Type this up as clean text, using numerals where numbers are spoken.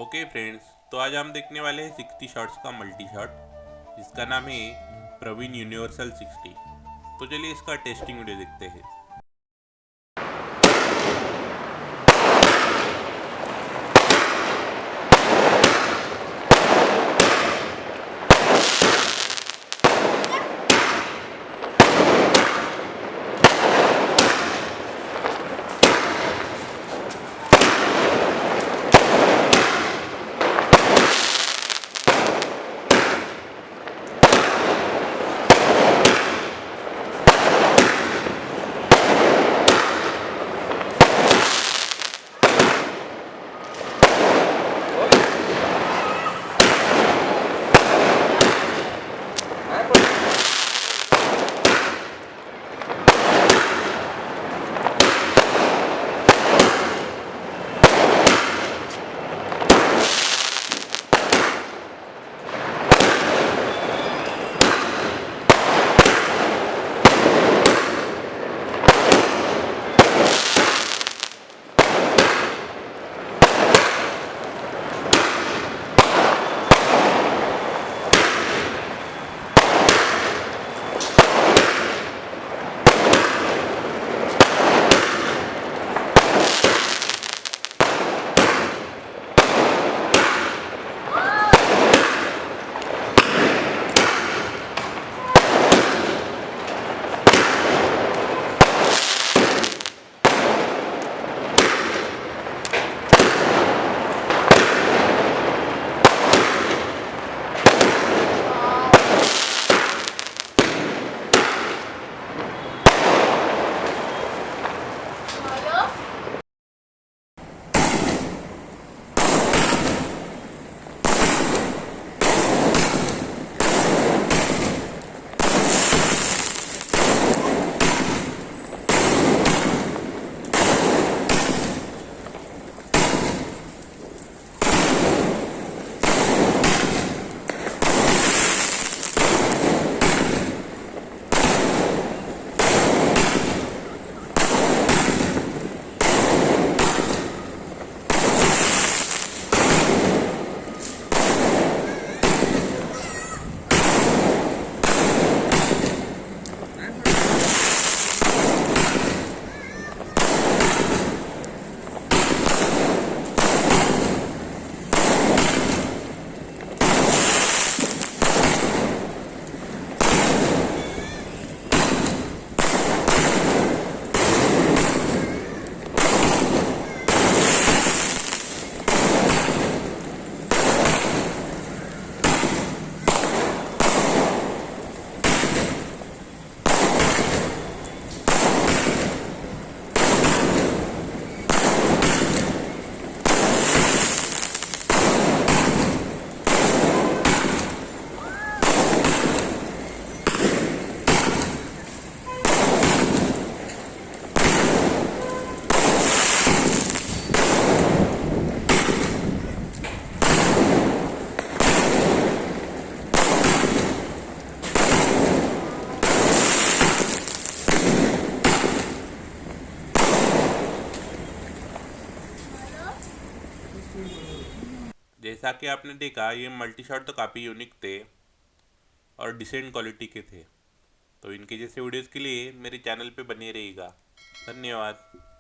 Okay friends, तो आज हम देखने वाले हैं 60 शॉट्स का मल्टी शॉट, जिसका नाम है प्रवीण यूनिवर्सल 60। तो चलिए इसका टेस्टिंग वीडियो देखते हैं। जैसा कि आपने देखा, ये मल्टी शॉट तो काफ़ी यूनिक थे और डिसेंट क्वालिटी के थे। तो इनके जैसे वीडियोज़ के लिए मेरे चैनल पे बने रहिएगा। धन्यवाद।